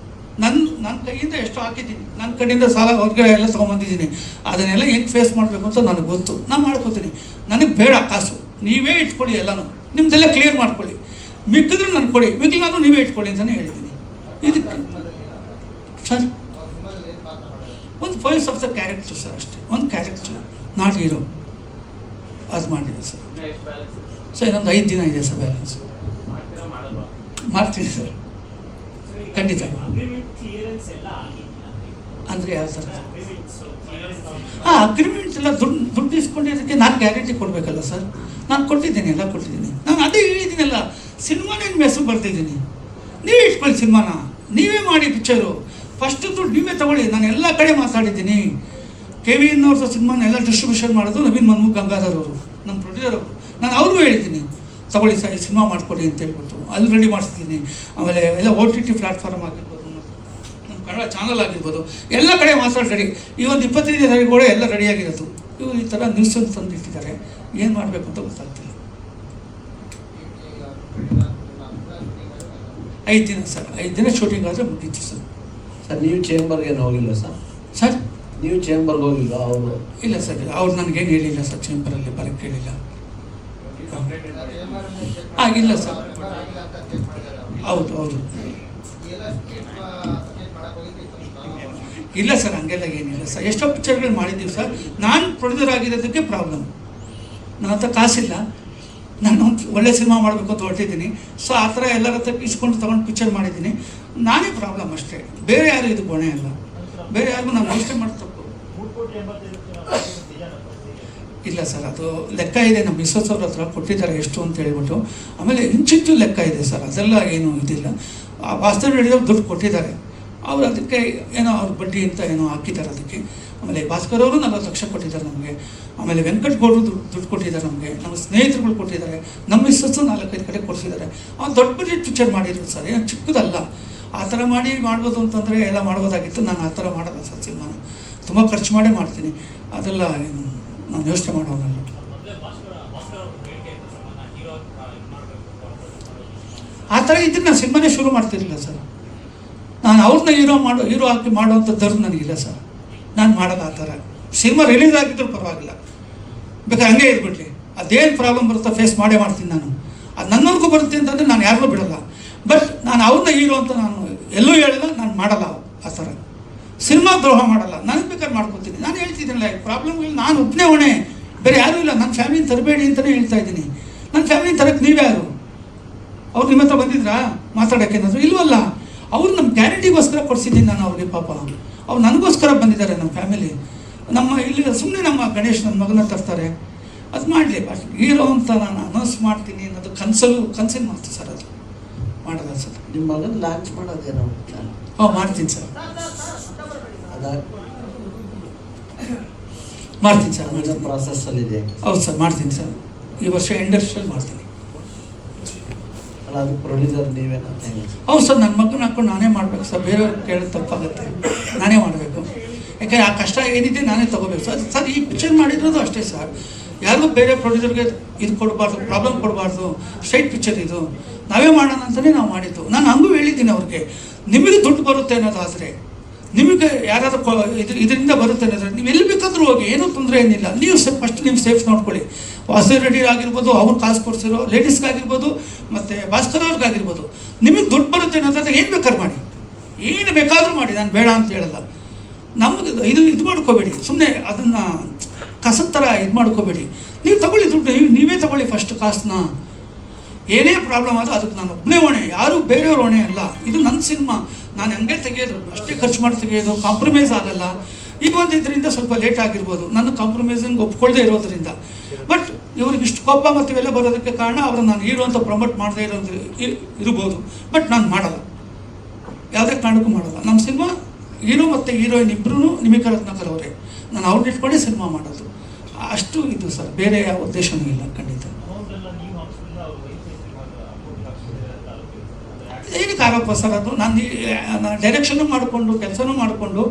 ನನ್ನ ಕೈಯಿಂದ ಎಷ್ಟು ಹಾಕಿದ್ದೀನಿ, ನನ್ನ ಕಡೆಯಿಂದ ಸಾಲ ಹೊರಗಡೆ ಎಲ್ಲ ತೊಗೊಂಬಂದಿದ್ದೀನಿ. ಅದನ್ನೆಲ್ಲ ಹೆಂಗೆ ಫೇಸ್ ಮಾಡಬೇಕು ಅಂತ ನನಗೆ ಗೊತ್ತು, ನಾನು ಮಾಡ್ಕೋತೀನಿ. ನನಗೆ ಬೇಡ ಕಾಸು, ನೀವೇ ಇಟ್ಕೊಳ್ಳಿ, ಎಲ್ಲನೂ ನಿಮ್ಮದೆಲ್ಲ ಕ್ಲಿಯರ್ ಮಾಡ್ಕೊಳ್ಳಿ. ಮಿಕ್ಕಿದ್ರೆ ನನಗೆ ಕೊಡಿ, ಮಿಕ್ಕಿಲ್ಲ ನೀವೇ ಇಟ್ಕೊಳ್ಳಿ ಅಂತಲೇ ಹೇಳಿದ್ದೀನಿ. ಇದಕ್ಕೆ ಸರ್ ಒಂದು files of the character sir ಅಷ್ಟೇ, ಒಂದು ಕ್ಯಾರೆಕ್ಟರ್, ನಾಟ್ ಹೀರೋ. ಅದು ಮಾಡಿದೆ ಸರ್. ಸೊ ಇನ್ನೊಂದು 5 ದಿನ ಇದೆ ಸರ್ ಬ್ಯಾಲೆನ್ಸ್. ಮಾಡ್ತೀನಿ ಸರ್, ಖಂಡಿತ. ಅಂದರೆ ಯಾವ ಥರ? ಅಗ್ರಿಮೆಂಟ್ಸ್ ಎಲ್ಲ ದುಡ್ಡು ಇಸ್ಕೊಂಡಿದ್ದಕ್ಕೆ ನಾನು ಗ್ಯಾರಂಟಿ ಕೊಡಬೇಕಲ್ಲ ಸರ್. ನಾನು ಕೊಟ್ಟಿದ್ದೀನಿ, ಎಲ್ಲ ಕೊಟ್ಟಿದ್ದೀನಿ. ನಾನು ಅದೇ ಹೇಳಿದ್ದೀನಲ್ಲ, ಸಿನಿಮಾನೇ ನಿಮ್ಮ ಹೆಸರು ಬರ್ತಿದ್ದೀನಿ, ನೀವೇ ಇಟ್ಕೊಳ್ಳಿ ಸಿನಿಮಾನ, ನೀವೇ ಮಾಡಿ ಪಿಕ್ಚರು. ಫಸ್ಟ್ ದುಡ್ಡು ನೀವೇ ತೊಗೊಳ್ಳಿ. ನಾನು ಎಲ್ಲ ಕಡೆ ಮಾತಾಡಿದ್ದೀನಿ. KVN ಅವ್ರದ್ದು ಸಿನಿಮಾನ ಎಲ್ಲ ಡಿಸ್ಟ್ರಿಬ್ಯೂಷನ್ ಮಾಡೋದು ನವೀನ್ ಮನ್ಮುಖ್ ಗಂಗಾಧರ್ ಅವರು, ನಮ್ಮ ಪ್ರೊಡ್ಯೂಸರ್ ಅವರು. ನಾನು ಅವ್ರಿಗೂ ಹೇಳಿದ್ದೀನಿ, ತೊಗೊಳ್ಳಿ ಸರ್ ಈ ಸಿನಿಮಾ ಮಾಡ್ಕೊಡಿ ಅಂತ ಹೇಳ್ಬಿಟ್ಟು ಅಲ್ಲಿ ರೆಡಿ ಮಾಡಿಸ್ತೀನಿ. ಆಮೇಲೆ ಎಲ್ಲ OTT ಪ್ಲ್ಯಾಟ್ಫಾರ್ಮ್ ಆಗಿರ್ಬೋದು, ನಮ್ಮ ಕನ್ನಡ ಚಾನಲ್ ಆಗಿರ್ಬೋದು, ಎಲ್ಲ ಕಡೆ ಮಾತಾಡಿ ರೆಡಿ. ಈ ಒಂದು 25 ತಾರೀಕು ಎಲ್ಲ ರೆಡಿಯಾಗಿರೋದು. ಇವರು ಈ ಥರ ನ್ಯೂಸ್ ತಂದು ಇಟ್ಟಿದ್ದಾರೆ, ಏನು ಮಾಡಬೇಕು ಅಂತ ಗೊತ್ತಾಗ್ತಿಲ್ಲ. 5 ದಿನ ಸರ್, 5 ದಿನ ಶೂಟಿಂಗ್ ಆದರೆ ಮುಗೀತು ಸರ್. ಸರ್ ನೀವು ಚೇಂಬರ್ಗೆ ಹೋಗಿಲ್ಲ ಸರ್? ಸರ್ ನೀವು ಚೇಂಬರ್ಗೆ ಹೋಗಿಲ್ಲ? ಅವರು ಇಲ್ಲ ಸರ್, ಅವ್ರು ನನಗೇನು ಹೇಳಿಲ್ಲ ಸರ್, ಚೇಂಬರಲ್ಲಿ ಬರೋಕ್ಕೆ ಹೇಳಿಲ್ಲ. ಆಗಿಲ್ಲ ಸರ್. ಹೌದು ಹೌದು. ಇಲ್ಲ ಸರ್, ಹಂಗೆಲ್ಲ ಏನಿಲ್ಲ ಸರ್. ಎಷ್ಟೋ ಪಿಕ್ಚರ್ಗಳು ಮಾಡಿದ್ದೀವಿ ಸರ್. ನಾನು ಪ್ರೊಡ್ಯೂಸರ್ ಆಗಿರೋದಕ್ಕೆ ಪ್ರಾಬ್ಲಮ್. ನನ್ನ ಹತ್ರ ಕಾಸಿಲ್ಲ, ನಾನು ಒಳ್ಳೆ ಸಿನಿಮಾ ಮಾಡಬೇಕು ಅಂತ ಹೊರಟಿದ್ದೀನಿ. ಸೊ ಆ ಥರ ಎಲ್ಲರ ಹತ್ರ ಇಸ್ಕೊಂಡು ತೊಗೊಂಡು ಪಿಕ್ಚರ್ ಮಾಡಿದ್ದೀನಿ. ನಾನೇ ಪ್ರಾಬ್ಲಮ್ ಅಷ್ಟೇ, ಬೇರೆ ಯಾರು ಇದು ಹೊಣೆ ಅಲ್ಲ. ಬೇರೆ ಯಾರಿಗೂ ನಾನು ಯೋಚನೆ ಮಾಡಿ ತಪ್ಪು ಇಲ್ಲ ಸರ್. ಅದು ಲೆಕ್ಕ ಇದೆ, ನಮ್ಮ ಮಿಸ್ಸಸ್ ಅವ್ರ ಹತ್ರ ಕೊಟ್ಟಿದ್ದಾರೆ ಎಷ್ಟು ಅಂತ ಹೇಳ್ಬಿಟ್ಟು. ಆಮೇಲೆ ಇಂಚಿಂಚು ಲೆಕ್ಕ ಇದೆ ಸರ್, ಅದೆಲ್ಲ ಏನು ಇದಿಲ್ಲ. ವಾಸ್ತವ ಹಿಡಿದವ್ರು ದುಡ್ಡು ಕೊಟ್ಟಿದ್ದಾರೆ, ಅವರು ಅದಕ್ಕೆ ಏನೋ ಅವ್ರ ಬಡ್ಡಿ ಅಂತ ಏನೋ ಹಾಕಿದ್ದಾರೆ ಅದಕ್ಕೆ. ಆಮೇಲೆ ಭಾಸ್ಕರ್ ಅವರು 40 ಲಕ್ಷ ಕೊಟ್ಟಿದ್ದಾರೆ ನಮಗೆ. ಆಮೇಲೆ ವೆಂಕಟಗೌಡರು ದುಡ್ಡು ಕೊಟ್ಟಿದ್ದಾರೆ ನಮಗೆ, ನಮ್ಮ ಸ್ನೇಹಿತರುಗಳು ಕೊಟ್ಟಿದ್ದಾರೆ, ನಮ್ಮ ಮಿಸ್ಸಸ್ಸು 4-5 ಕಡೆ ಕೊಡಿಸಿದ್ದಾರೆ. ಅವ್ನು ದೊಡ್ಡ ಬಡ್ಜೆಟ್ ಪಿಕ್ಚರ್ ಮಾಡಿದ್ರು ಸರ್, ಏನು ಚಿಕ್ಕದಲ್ಲ. ಆ ಥರ ಮಾಡ್ಬೋದು ಅಂತಂದರೆ ಎಲ್ಲ ಮಾಡ್ಬೋದಾಗಿತ್ತು. ನಾನು ಆ ಥರ ಮಾಡೋಲ್ಲ ಸರ್. ಸಿನಿಮಾನ ತುಂಬ ಖರ್ಚು ಮಾಡೇ ಮಾಡ್ತೀನಿ, ಅದೆಲ್ಲ ಏನು ನಾನು ಯೋಚನೆ ಮಾಡೋನಲ್ಲ. ಆ ಥರ ಇದ್ದರೆ ನಾನು ಸಿನಿಮಾನೇ ಶುರು ಮಾಡ್ತಿರಲಿಲ್ಲ ಸರ್. ನಾನು ಅವ್ರನ್ನ ಹೀರೋ ಹಾಕಿ ಮಾಡೋವಂಥದ್ದು ನನಗಿಲ್ಲ ಸರ್. ನಾನು ಮಾಡೋದು ಆ ಥರ. ಸಿನಿಮಾ ರಿಲೀಸ್ ಆಗಿದ್ದರೂ ಪರವಾಗಿಲ್ಲ, ಬೇಕಾದ್ರೆ ಹಂಗೆ ಇದ್ಬಿಡ್ಲಿ. ಅದೇನು ಪ್ರಾಬ್ಲಮ್ ಬರುತ್ತೋ ಫೇಸ್ ಮಾಡೇ ಮಾಡ್ತೀನಿ ನಾನು. ಅದು ನನ್ನವ್ರಿಗೂ ಬರುತ್ತೆ ಅಂತಂದರೆ ನಾನು ಯಾರಿಗೂ ಬಿಡೋಲ್ಲ. ಬಟ್ ನಾನು ಅವ್ರನ್ನ ಹೀರೋ ಅಂತ ನಾನು ಎಲ್ಲೂ ಹೇಳಿಲ್ಲ, ನಾನು ಮಾಡಲ್ಲ ಆ ಥರ. ಸಿನಿಮಾ ದ್ರೋಹ ಮಾಡಲ್ಲ, ನನಗೆ ಬೇಕಾದ್ರೆ ಮಾಡ್ಕೊತೀನಿ. ನಾನು ಹೇಳ್ತಿದ್ದೀನಲ್ಲ, ಪ್ರಾಬ್ಲಮ್ಗಳು ನಾನು ಒಬ್ಬನೇ ಹೊಣೆ, ಬೇರೆ ಯಾರೂ ಇಲ್ಲ. ನನ್ನ ಫ್ಯಾಮಿಲಿನ ತರಬೇಡಿ ಅಂತಲೇ ಹೇಳ್ತಾ ಇದ್ದೀನಿ. ನನ್ನ ಫ್ಯಾಮಿಲಿನ ತರಕ್ಕೆ ನೀವ್ಯಾರು? ಅವ್ರು ನಿಮ್ಮ ಹತ್ರ ಬಂದಿದ್ರಾ ಮಾತಾಡೋಕ್ಕೆ ಏನಾದರೂ? ಇಲ್ವಲ್ಲ. ಅವ್ರು ನಮ್ಮ ಗ್ಯಾರಂಟಿಗೋಸ್ಕರ ಕೊಡಿಸಿದ್ದೀನಿ ನಾನು ಅವ್ರಿಗೆ. ಪಾಪ ಅವ್ರು ನನಗೋಸ್ಕರ ಬಂದಿದ್ದಾರೆ. ನಮ್ಮ ಫ್ಯಾಮಿಲಿ ನಮ್ಮ ಇಲ್ಲಿ ಸುಮ್ಮನೆ ನಮ್ಮ ಗಣೇಶ್ ನನ್ನ ಮಗನ ತರ್ತಾರೆ, ಅದು ಮಾಡಲಿ. ಬಟ್ ಹೀರೋ ಅಂತ ನಾನು ಅನೌನ್ಸ್ ಮಾಡ್ತೀನಿ ಅನ್ನೋದು ಕನ್ಸಿನ ಮಾತು ಸರ್, ಅದು ಮಾಡೋದ ಸರ್. ನಿಮ್ಮ ಮಗನ ಲಾಂಚ್ ಮಾಡೋದೇನೋ? ಮಾಡ್ತೀನಿ ಸರ್, ಅದ ಮಾಡ್ತೀನಿ ಸರ್. ಪ್ರಾಸೆಸ್ಸಲ್ಲಿದೆ? ಹೌದು ಸರ್, ಮಾಡ್ತೀನಿ ಸರ್. ಈ ವರ್ಷ ಎಂಡರ್ಸ್ಟಲ್ಲಿ ಮಾಡ್ತೀನಿ. ಅಲ್ಲ, ಅದು ಪ್ರೊಡ್ಯೂಸರ್ ನೀವೇನಂತ? ಹೌದು ಸರ್, ನನ್ನ ಮಗನ ಹಾಕ್ಕೊಂಡು ನಾನೇ ಮಾಡಬೇಕು ಸರ್. ಬೇರೆಯವ್ರಿಗೆ ಕೇಳೋದು ತಪ್ಪಾಗುತ್ತೆ, ನಾನೇ ಮಾಡಬೇಕು. ಯಾಕೆಂದರೆ ಆ ಕಷ್ಟ ಏನಿದೆ ನಾನೇ ತೊಗೋಬೇಕು ಸರ್. ಸರ್ ಈ ಪಿಕ್ಚರ್ ಮಾಡಿರೋದು ಅಷ್ಟೇ ಸರ್, ಯಾರಿಗೂ ಬೇರೆ ಪ್ರೊಡ್ಯೂಸರ್ಗೆ ಇದು ಕೊಡಬಾರ್ದು, ಪ್ರಾಬ್ಲಮ್ ಕೊಡಬಾರ್ದು. ಸ್ಟ್ರೈಟ್ ಪಿಕ್ಚರ್ ಇದು, ನಾವೇ ಮಾಡೋಣ ಅಂತಲೇ ನಾವು ಮಾಡಿದ್ದು. ನಾನು ಹಂಗೂ ಹೇಳಿದ್ದೀನಿ ಅವ್ರಿಗೆ, ನಿಮಗೆ ದುಡ್ಡು ಬರುತ್ತೆ ಅನ್ನೋದಾದರೆ, ನಿಮಗೆ ಯಾರಾದರೂ ಇದರಿಂದ ಬರುತ್ತೆ ಅನ್ನೋದ್ರೆ ನೀವು ಎಲ್ಲಿ ಬೇಕಾದರೂ ಹೋಗಿ, ಏನೂ ತೊಂದರೆ ಏನಿಲ್ಲ. ನೀವು ಫಸ್ಟ್ ನೀವು ಸೇಫ್ ನೋಡ್ಕೊಳ್ಳಿ. ವಾಸುದೇವ್ ರೆಡ್ಡಿ ಆಗಿರ್ಬೋದು, ಅವ್ರು ಕಾಸು ಕೊಡಿಸಿರೋ ಲೇಡೀಸ್ಗಾಗಿರ್ಬೋದು, ಮತ್ತು ಭಾಸ್ಕರ್ ಅವ್ರಿಗಾಗಿರ್ಬೋದು, ನಿಮಗೆ ದುಡ್ಡು ಬರುತ್ತೆ ಅನ್ನೋದಾದ್ರೆ ಏನು ಬೇಕಾದ್ರೆ ಮಾಡಿ. ಏನು ಬೇಕಾದರೂ ಮಾಡಿ, ನಾನು ಬೇಡ ಅಂತ ಹೇಳಲ್ಲ. ನಮಗೆ ಇದು ಮಾಡ್ಕೋಬೇಡಿ, ಸುಮ್ಮನೆ ಅದನ್ನು ಕಸದ ಥರ ಇದು ಮಾಡ್ಕೋಬೇಡಿ. ನೀವು ತಗೊಳ್ಳಿ ದುಡ್ಡು, ನೀವೇ ತಗೊಳ್ಳಿ ಫಸ್ಟ್ ಕಾಸನ್ನ. ಏನೇ ಪ್ರಾಬ್ಲಮ್ ಆದರೂ ಅದಕ್ಕೆ ನಾನು ಒಬ್ಬನೇ ಹೊಣೆ, ಯಾರು ಬೇರೆಯವ್ರ ಹೊಣೆ ಅಲ್ಲ. ಇದು ನನ್ನ ಸಿನಿಮಾ, ನಾನು ಹಂಗೆ ತೆಗೆಯೋದು, ಅಷ್ಟೇ ಖರ್ಚು ಮಾಡಿ ತೆಗೆಯೋದು, ಕಾಂಪ್ರಮೈಸ್ ಆಗಲ್ಲ. ಈಗ ಒಂದು ಇದರಿಂದ ಸ್ವಲ್ಪ ಲೇಟ್ ಆಗಿರ್ಬೋದು, ನನ್ನ ಕಾಂಪ್ರಮೈಸಿಂಗ್ ಒಪ್ಕೊಳ್ಳದೆ ಇರೋದ್ರಿಂದ. ಬಟ್ ಇವ್ರಿಗೆ ಇಷ್ಟು ಕೋಪ ಮತ್ತು ಇವೆಲ್ಲ ಬರೋದಕ್ಕೆ ಕಾರಣ ಅವರು ನಾನು ಹೀರೋ ಅಂತ ಪ್ರಮೋಟ್ ಮಾಡದೇ ಇರ್ಬೋದು. ಬಟ್ ನಾನು ಮಾಡಲ್ಲ, ಯಾವುದೇ ಕಾರಣಕ್ಕೂ ಮಾಡಲ್ಲ. ನಮ್ಮ ಸಿನಿಮಾ ಹೀರೋ ಮತ್ತು ಹೀರೋಯಿನ್ ಇಬ್ಬರೂ ನಿಮಿಕಾ ರತ್ನಾಕರ್ ಅವರೇ. ನಾನು ಅವ್ರನ್ನ ಇಟ್ಕೊಂಡೇ ಸಿನಿಮಾ ಮಾಡೋದು, ಅಷ್ಟು ಇದು ಸರ್, ಬೇರೆ ಯಾವ ಉದ್ದೇಶನೂ ಇಲ್ಲ ಖಂಡಿತ. ಏನಕ್ಕೆ ಆರೋಪ ಸರ್? ಅದು ನಾನು ಡೈರೆಕ್ಷನ್ನು ಮಾಡಿಕೊಂಡು ಕೆಲಸನೂ ಮಾಡಿಕೊಂಡು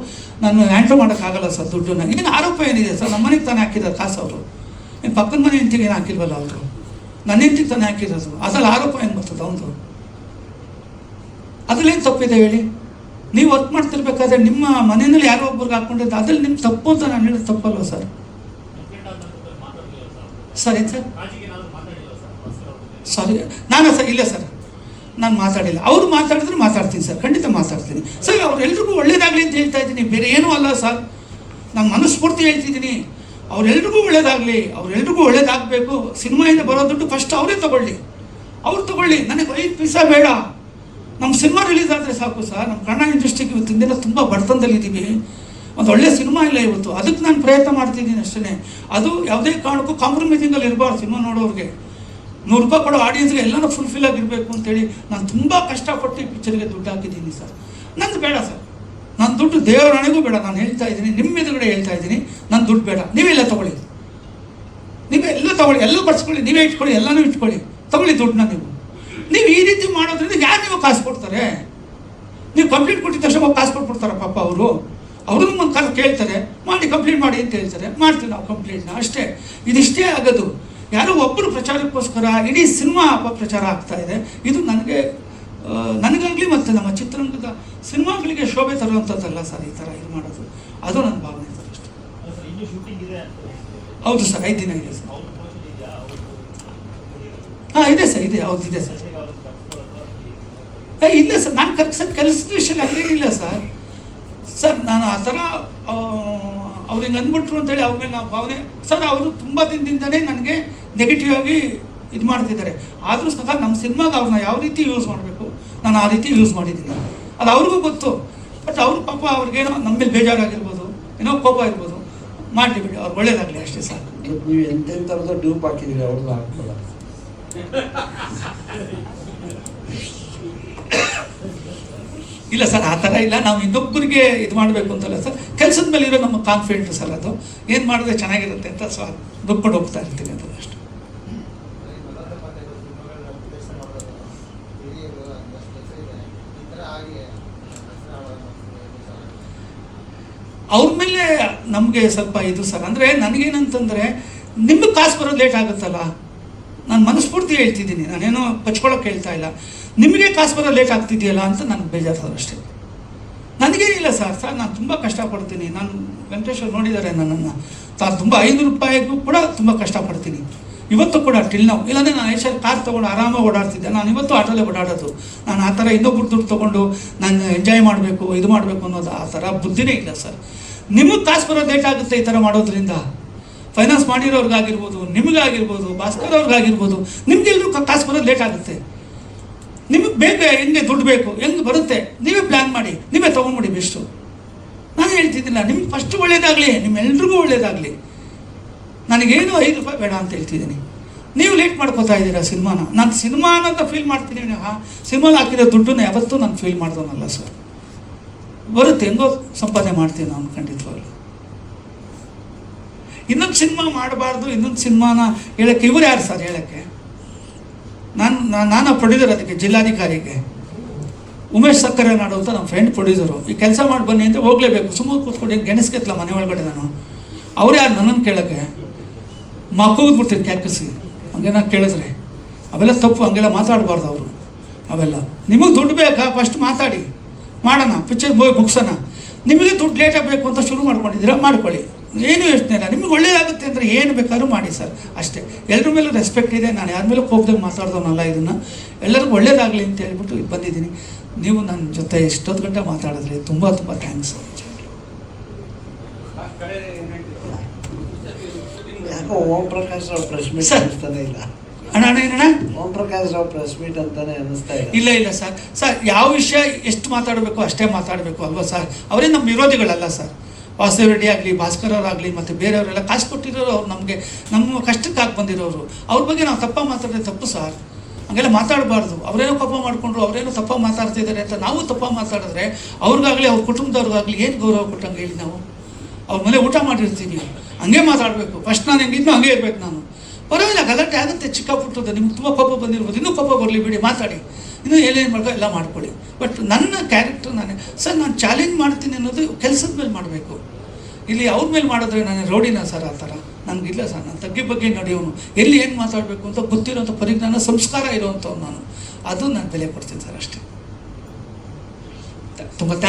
ನಾನು ಹ್ಯಾಂಡಲ್ ಮಾಡೋಕ್ಕಾಗಲ್ಲ ಸರ್ ದುಡ್ಡನ್ನ. ಏನು ಆರೋಪ ಏನಿದೆ ಸರ್? ನಮ್ಮ ಮನೆಗೆ ತಾನೇ ಹಾಕಿದ್ದಾರೆ ಕಾಸು ಅವರು, ಏನು ಪಕ್ಕದ ಮನೆ ಹೆಂಡ್ತಿಗೆ ಏನು ಹಾಕಿಲ್ವಲ್ಲ ಅವರು, ನನ್ನ ಹೆಂಡ್ತಿಗೆ ತಾನೇ ಹಾಕಿರೋದು. ಅದ್ರಲ್ಲಿ ಆರೋಪ ಏನು ಬರ್ತದೆ ಅವನು? ಅದ್ರಲ್ಲೇನು ತಪ್ಪಿದೆ ಹೇಳಿ? ನೀವು ವರ್ಕ್ ಮಾಡ್ತಿರ್ಬೇಕಾದ್ರೆ ನಿಮ್ಮ ಮನೆಯಲ್ಲಿ ಯಾರೋ ಒಬ್ರಿಗೆ ಹಾಕ್ಕೊಂಡಿದ್ದು ಅದ್ರಲ್ಲಿ ನಿಮ್ಮ ತಪ್ಪು ಅಂತ ನಾನು ಹೇಳೋದು ತಪ್ಪಲ್ವ ಸರ್? ಸರಿ ಸರ್, ಸಾರಿ ನಾನು ಸರ್ ಇಲ್ಲ ಸರ್, ನಾನು ಮಾತಾಡಿಲ್ಲ. ಅವರು ಮಾತಾಡಿದ್ರೆ ಮಾತಾಡ್ತೀನಿ ಸರ್, ಖಂಡಿತ ಮಾತಾಡ್ತೀನಿ ಸರ್. ಅವ್ರೆಲ್ರಿಗೂ ಒಳ್ಳೇದಾಗಲಿ ಅಂತ ಹೇಳ್ತಾ ಇದ್ದೀನಿ, ಬೇರೆ ಏನೂ ಅಲ್ಲ ಸರ್. ನಾನು ಮನಸ್ಫೂರ್ತಿ ಹೇಳ್ತಿದ್ದೀನಿ, ಅವರೆಲ್ರಿಗೂ ಒಳ್ಳೇದಾಗಲಿ, ಅವರೆಲ್ರಿಗೂ ಒಳ್ಳೇದಾಗಬೇಕು. ಸಿನಿಮಾಯಿಂದ ಬರೋ ದುಡ್ಡು ಫಸ್ಟ್ ಅವರೇ ತಗೊಳ್ಳಿ, ಅವ್ರು ತಗೊಳ್ಳಿ, ನನಗೆ 5 ಪೈಸಾ ಬೇಡ. ನಮ್ಮ ಸಿನಿಮಾ ರಿಲೀಸ್ ಆದರೆ ಸಾಕು ಸರ್. ನಮ್ಮ ಕನ್ನಡ ಇಂಡಸ್ಟ್ರಿಗೆ ಇವತ್ತಿನ ದಿನ ತುಂಬ ಬಡತನದಲ್ಲಿದ್ದೀವಿ, ಒಂದು ಒಳ್ಳೆಯ ಸಿನಿಮಾ ಇಲ್ಲ ಇವತ್ತು. ಅದಕ್ಕೆ ನಾನು ಪ್ರಯತ್ನ ಮಾಡ್ತಿದ್ದೀನಿ ಅಷ್ಟೇ. ಅದು ಯಾವುದೇ ಕಾರಣಕ್ಕೂ ಕಾಂಪ್ರಮೈಸಿಂಗಲ್ಲಿ ಇರಬಾರ್ದು. ಸಿನಿಮಾ ನೋಡೋರಿಗೆ ₹100 ಕೊಡೋ ಆಡಿಯನ್ಸ್ಗೆ ಎಲ್ಲನೂ ಫುಲ್ಫಿಲ್ ಆಗಿರಬೇಕು ಅಂತೇಳಿ ನಾನು ತುಂಬ ಕಷ್ಟಪಟ್ಟು ಈ ಪಿಕ್ಚರ್ಗೆ ದುಡ್ಡು ಹಾಕಿದ್ದೀನಿ ಸರ್. ನಂದು ಬೇಡ ಸರ್, ನನ್ನ ದುಡ್ಡು ದೇವರ ಹಣೆಗೂ ಬೇಡ. ನಾನು ಹೇಳ್ತಾ ಇದ್ದೀನಿ, ನಿಮ್ಮ ಎದುರುಗಡೆ ಹೇಳ್ತಾ ಇದ್ದೀನಿ, ನನ್ನ ದುಡ್ಡು ಬೇಡ. ನೀವೆಲ್ಲ ತೊಗೊಳ್ಳಿ, ನೀವೆಲ್ಲ ತೊಗೊಳ್ಳಿ, ಎಲ್ಲ ಬರ್ಸ್ಕೊಳ್ಳಿ, ನೀವೇ ಇಟ್ಕೊಳ್ಳಿ, ಎಲ್ಲನೂ ಇಟ್ಕೊಳ್ಳಿ, ತೊಗೊಳ್ಳಿ ದುಡ್ಡನ್ನ. ನೀವು ಈ ರೀತಿ ಮಾಡೋದ್ರಿಂದ ಯಾರು ನೀವು ಕಾಸು ಕೊಡ್ತಾರೆ? ನೀವು ಕಂಪ್ಲೇಂಟ್ ಕೊಟ್ಟಿದ ತಕ್ಷಣ ಕಾಸು ಕೊಟ್ಬಿಡ್ತಾರೆ ಪಾಪ ಅವರು. ಅವ್ರನ್ನೂ ಒಂದು ಕಾಲ ಕೇಳ್ತಾರೆ, ಮಾಡಿ ಕಂಪ್ಲೇಂಟ್ ಮಾಡಿ ಅಂತ ಹೇಳ್ತಾರೆ, ಮಾಡ್ತೀವಿ ನಾವು ಕಂಪ್ಲೇಂಟ್ನ, ಅಷ್ಟೇ. ಇದಿಷ್ಟೇ ಆಗೋದು. ಯಾರೋ ಒಬ್ಬರು ಪ್ರಚಾರಕ್ಕೋಸ್ಕರ ಇಡೀ ಸಿನಿಮಾ ಅಪಪ್ರಚಾರ ಆಗ್ತಾ ಇದೆ. ಇದು ನನಗಾಗಲಿ ಮತ್ತು ನಮ್ಮ ಚಿತ್ರರಂಗದ ಸಿನಿಮಾಗಳಿಗೆ ಶೋಭೆ ತರುವಂಥದ್ದಲ್ಲ ಸರ್ ಈ ಥರ ಇದು ಮಾಡೋದು. ಅದು ನನ್ನ ಭಾವನೆ ಸರ್ ಅಷ್ಟೇ. ಹೌದು ಸರ್, 5 ದಿನ ಇದೆ ಸರ್. ಹಾಂ ಇದೆ ಸರ್, ಇದೆ, ಹೌದು ಇದೆ ಸರ್. ಇಲ್ಲ ಸರ್, ನಾನು ಕೆಲಸದ ವಿಷಯ ಅಲ್ಲೇನಿಲ್ಲ ಸರ್. ಸರ್ ನಾನು ಆ ಥರ ಅವ್ರು ಹಿಂಗೆ ಅಂದ್ಬಿಟ್ರು ಅಂತೇಳಿ ಅವ್ರ ಮೇಲೆ ನಾವು ಭಾವನೆ ಸರ್. ಅವರು ತುಂಬ ದಿನದಿಂದಲೇ ನನಗೆ ನೆಗೆಟಿವ್ ಆಗಿ ಇದು ಮಾಡ್ತಿದ್ದಾರೆ. ಆದರೂ ಸಹ ನಮ್ಮ ಸಿನಿಮಾಗೆ ಅವ್ರನ್ನ ಯಾವ ರೀತಿ ಯೂಸ್ ಮಾಡಬೇಕು ನಾನು ಆ ರೀತಿ ಯೂಸ್ ಮಾಡಿದ್ದೀನಿ. ಅದು ಅವ್ರಿಗೂ ಗೊತ್ತು. ಬಟ್ ಅವ್ರ ಪಾಪ ಅವ್ರಿಗೇನೋ ನಮ್ಮ ಮೇಲೆ ಬೇಜಾರಾಗಿರ್ಬೋದು, ಏನೋ ಕೋಪ ಇರ್ಬೋದು, ಮಾಡಲಿ ಬಿಡಿ, ಅವ್ರು ಒಳ್ಳೇದಾಗಲಿ ಅಷ್ಟೇ ಸರ್. ನೀವು ಎಂತೆಂಥವ್ರದ್ದು ಡ್ಯೂಪ್ ಹಾಕಿದ್ದೀರಿ, ಅವ್ರದ್ದು ಹಾಕ್ಕೊಳ್ಳ. ಇಲ್ಲ ಸರ್, ಆ ಥರ ಇಲ್ಲ. ನಾವು ಇನ್ನೊಬ್ಬರಿಗೆ ಇದು ಮಾಡಬೇಕು ಅಂತಲ್ಲ ಸರ್, ಕೆಲಸದ ಮೇಲೆ ಇರೋ ನಮ್ಮ ಕಾನ್ಫಿಡೆಂಟ್ ಸರ್. ಅದು ಏನು ಮಾಡಿದ್ರೆ ಚೆನ್ನಾಗಿರುತ್ತೆ ಅಂತ ದುಡ್ಕೊಂಡು ಹೋಗ್ತಾ ಇರ್ತೀನಿ ಅದು ಅಷ್ಟು. ಅವ್ರ ಮೇಲೆ ನಮಗೆ ಸ್ವಲ್ಪ ಇದು ಸರ್. ಅಂದರೆ ನನಗೇನಂತಂದರೆ ನಿಮಗೆ ಕಾಸು ಬರೋದು ಲೇಟ್ ಆಗುತ್ತಲ್ಲ, ನಾನು ಮನಸ್ಫೂರ್ತಿ ಹೇಳ್ತಿದ್ದೀನಿ, ನಾನೇನೋ ಪಚ್ಕೊಳ್ಳೋಕೆ ಹೇಳ್ತಾ ಇಲ್ಲ. ನಿಮಗೆ ಕಾಸು ಬರೋ ಲೇಟ್ ಆಗ್ತಿದೆಯಲ್ಲ ಅಂತ ನನಗೆ ಬೇಜಾರು ಸರ್ ಅಷ್ಟೇ. ನನಗೇನಿಲ್ಲ ಸರ್. ನಾನು ತುಂಬ ಕಷ್ಟಪಡ್ತೀನಿ. ನಾನು ವೆಂಕಟೇಶ್ವರ್ ನೋಡಿದ್ದಾರೆ ನನ್ನನ್ನು, ತುಂಬ ₹500ಗೂ ಕೂಡ ತುಂಬ ಕಷ್ಟಪಡ್ತೀನಿ ಇವತ್ತು ಕೂಡ, ಟಿಲ್ ನಾವು. ಇಲ್ಲಾಂದರೆ ನಾನು ಏಷ್ಯಾದ ಕಾರ್ ತೊಗೊಂಡು ಆರಾಮಾಗಿ ಓಡಾಡ್ತಿದ್ದೆ. ನಾನು ಇವತ್ತು ಆಟೋಲ್ಲೇ ಓಡಾಡೋದು. ನಾನು ಆ ಥರ ಇನ್ನೊಬ್ರು ದುಡ್ಡು ತೊಗೊಂಡು ನಾನು ಎಂಜಾಯ್ ಮಾಡಬೇಕು, ಇದು ಮಾಡಬೇಕು ಅನ್ನೋದು ಆ ಥರ ಬುದ್ಧಿನೇ ಇಲ್ಲ ಸರ್. ನಿಮಗೆ ಕಾಸು ಬರೋದು ಲೇಟ್ ಆಗುತ್ತೆ ಈ ಥರ ಮಾಡೋದ್ರಿಂದ. ಫೈನಾನ್ಸ್ ಮಾಡಿರೋರ್ಗಾಗಿರ್ಬೋದು, ನಿಮಗಾಗಿರ್ಬೋದು, ಭಾಸ್ಕರ್ ಅವ್ರಿಗಾಗಿರ್ಬೋದು, ನಿಮಗೆಲ್ಲರೂ ಕಾಸು ಬರೋದು ಲೇಟ್ ಆಗುತ್ತೆ. ನಿಮಗೆ ಬೇಗ ಹೆಂಗೆ ದುಡ್ಡು ಬೇಕು, ಹೆಂಗೆ ಬರುತ್ತೆ, ನೀವೇ ಪ್ಲ್ಯಾನ್ ಮಾಡಿ, ನೀವೇ ತೊಗೊಂಡ್ಬಿಡಿ ಬೆಸ್ಟು. ನಾನು ಹೇಳ್ತಿದ್ದಿಲ್ಲ, ನಿಮ್ಗೆ ಫಸ್ಟ್ ಒಳ್ಳೇದಾಗಲಿ, ನಿಮ್ಮೆಲ್ರಿಗೂ ಒಳ್ಳೇದಾಗಲಿ. ನನಗೇನು ₹5 ಬೇಡ ಅಂತ ಹೇಳ್ತಿದ್ದೀನಿ. ನೀವು ಲೇಟ್ ಮಾಡ್ಕೋತಾ ಇದ್ದೀರಾ ಸಿನಿಮಾನ. ನಾನು ಸಿನಿಮಾ ಅನ್ನೋಂಥ ಫೀಲ್ ಮಾಡ್ತೀನಿ. ಸಿನಿಮಾಲಿ ಹಾಕಿರೋ ದುಡ್ಡನ್ನ ಯಾವತ್ತೂ ನಾನು ಫೀಲ್ ಮಾಡ್ದೋನಲ್ಲ ಸರ್. ಬರುತ್ತೆ, ಹೆಂಗೋ ಸಂಪಾದನೆ ಮಾಡ್ತೀನಿ ನಾನು ಖಂಡಿತವಾಗ್ಲು. ಇನ್ನೊಂದು ಸಿನಿಮಾ ಮಾಡಬಾರ್ದು, ಇನ್ನೊಂದು ಸಿನಿಮಾನ ಹೇಳೋಕ್ಕೆ ಇವರು ಯಾರು ಸರ್ ಹೇಳೋಕ್ಕೆ? ನಾನು ಪ್ರೊಡ್ಯೂಸರ್, ಅದಕ್ಕೆ ಜಿಲ್ಲಾಧಿಕಾರಿಗೆ ಉಮೇಶ್ ಸಕ್ಕರೆ ನಾಡು ಅಂತ ನಮ್ಮ ಫ್ರೆಂಡ್ ಪ್ರೊಡ್ಯೂಸರು. ಈ ಕೆಲಸ ಮಾಡಿ ಬನ್ನಿ ಅಂತ ಹೋಗಲೇಬೇಕು. ಸುಮ್ಮನೆ ಕೂತ್ಕೊಂಡು ಗೆಣಸ್ಕೆತ್ತಲ್ಲ ಮನೆ ಒಳಗಡೆ ನಾನು. ಅವ್ರು ಯಾರು ನನ್ನನ್ನು ಕೇಳೋಕ್ಕೆ? ಮಕ್ಕೋಗ್ಬಿಡ್ತೀನಿ ಕ್ಯಾಕಸಿ ಹಂಗೇನ ಕೇಳಿದ್ರೆ. ಅವೆಲ್ಲ ತಪ್ಪು, ಹಂಗೆಲ್ಲ ಮಾತಾಡಬಾರ್ದು ಅವರು. ಅವೆಲ್ಲ ನಿಮಗೆ ದುಡ್ಡು ಬೇಕಾ? ಫಸ್ಟ್ ಮಾತಾಡಿ, ಮಾಡೋಣ, ಪಿಕ್ಚರ್ ಮುಗಿಸೋಣ. ನಿಮಗೆ ದುಡ್ಡು ಲೇಟಾಗಿ ಬೇಕು ಅಂತ ಶುರು ಮಾಡ್ಕೊಂಡಿದ್ದೀರಾ, ಮಾಡ್ಕೊಳ್ಳಿ, ಏನು ಯೋಚನೆ ಇಲ್ಲ. ನಿಮಗೆ ಒಳ್ಳೇದಾಗುತ್ತೆ ಅಂದರೆ ಏನು ಬೇಕಾದ್ರೂ ಮಾಡಿ ಸರ್ ಅಷ್ಟೇ. ಎಲ್ಲರ ಮೇಲೂ ರೆಸ್ಪೆಕ್ಟ್ ಇದೆ. ನಾನು ಯಾರ ಮೇಲೂ ಕೋಪದಾಗ ಮಾತಾಡ್ದವನಲ್ಲ. ಇದನ್ನು ಎಲ್ಲರಿಗೂ ಒಳ್ಳೇದಾಗಲಿ ಅಂತ ಹೇಳ್ಬಿಟ್ಟು ಬಂದಿದ್ದೀನಿ. ನೀವು ನನ್ನ ಜೊತೆ ಇಷ್ಟೊತ್ತು ಗಂಟೆ ಮಾತಾಡಿದ್ರಿ, ತುಂಬ ತುಂಬ ಥ್ಯಾಂಕ್ಸ್. ಯಾಕೋ Om Prakash Rao press meet sir. ಅನಿಸ್ತಾನೆ ಇಲ್ಲ. ಅಣ್ಣ ಏನಣ್ಣ? ಓಂ ಪ್ರಕಾಶ್ ರಾವ್ ಪ್ರೆಸ್ ಮೀಟ್ ಅಂತಾನೆ ಅನಿಸ್ತಾ ಇಲ್ಲ. ಇಲ್ಲ ಸರ್ ಯಾವ ವಿಷಯ ಎಷ್ಟು ಮಾತಾಡಬೇಕು ಅಷ್ಟೇ ಮಾತಾಡಬೇಕು ಅಲ್ವಾ ಸರ್? ಅವರೇ ನಮ್ಮ ವಿರೋಧಿಗಳಲ್ಲ ಸರ್. ವಾಸುದೇವ್ ರೆಡ್ಡಿ ಆಗಲಿ, ಭಾಸ್ಕರ್ ಅವರಾಗಲಿ, ಮತ್ತು ಬೇರೆಯವರೆಲ್ಲ ಕಾಸು ಕೊಟ್ಟಿರೋರು, ಅವ್ರು ನಮಗೆ ನಮ್ಮ ಕಷ್ಟಕ್ಕೆ ಹಾಕಿ ಬಂದಿರೋರು. ಅವ್ರ ಬಗ್ಗೆ ನಾವು ತಪ್ಪ ಮಾತಾಡಿದ್ರೆ ತಪ್ಪು ಸರ್. ಹಂಗೆಲ್ಲ ಮಾತಾಡಬಾರ್ದು. ಅವರೇನೋ ಕೋಪ ಮಾಡಿಕೊಂಡ್ರು, ಅವರೇನೋ ತಪ್ಪ ಮಾತಾಡ್ತಿದ್ದಾರೆ ಅಂತ ನಾವು ತಪ್ಪ ಮಾತಾಡಿದ್ರೆ ಅವ್ರಿಗಾಗಲಿ ಅವ್ರ ಕುಟುಂಬದವ್ರಿಗಾಗಲಿ ಏನು ಗೌರವ ಕೊಟ್ಟಂಗೆ ಹೇಳಿ? ನಾವು ಅವ್ರ ಮನೆ ಊಟ ಮಾಡಿರ್ತೀವಿ, ಹಂಗೆ ಮಾತಾಡಬೇಕು. ಫಸ್ಟ್ ನಾನು ಹೆಂಗಿದ್ನೋ ಹಂಗೆ ಇರ್ಬೇಕು ನಾನು. ಪರವಾಗಿಲ್ಲ, ಗಲಾಟೆ ಆಗುತ್ತೆ, ಚಿಕ್ಕ ಪುಟ್ಟದ್ದು. ನಿಮ್ಗೆ ತುಂಬ ಕೋಪ ಬಂದಿರ್ಬೋದು, ಇನ್ನೂ ಕೋಪ ಬರಲಿ ಬಿಡಿ, ಮಾತಾಡಿ, ಇನ್ನೂ ಏನೇನು ಮಾಡ್ಕೋ ಎಲ್ಲ ಮಾಡ್ಕೊಳ್ಳಿ. ಬಟ್ ನನ್ನ ಕ್ಯಾರೆಕ್ಟರ್ ನಾನು ಚಾಲೆಂಜ್ ಮಾಡ್ತೀನಿ ಅನ್ನೋದು ಕೆಲಸದ ಮೇಲೆ ಮಾಡಬೇಕು. ಇಲ್ಲಿ ಅವ್ರ ಮೇಲೆ ಮಾಡಿದ್ರೆ ನಾನು ರೌಡಿನ ಸರ್ ಆ ಥರ ನನಗಿಲ್ಲ ಸರ್. ನಾನು ತಗ್ಗಿ ಬಗ್ಗೆ ನಡೆಯೋನು, ಎಲ್ಲಿ ಏನು ಮಾತಾಡಬೇಕು ಅಂತ ಗೊತ್ತಿರೋಂಥ ಪರಿಜ್ಞಾನ, ಸಂಸ್ಕಾರ ಇರೋವಂಥವ್ನು ನಾನು. ಅದು ನಾನು ಬೆಲೆ ಕೊಡ್ತೀನಿ ಸರ್, ಅಷ್ಟೇ. ತುಂಬ ಥ್ಯಾಂಕ್ಸ್.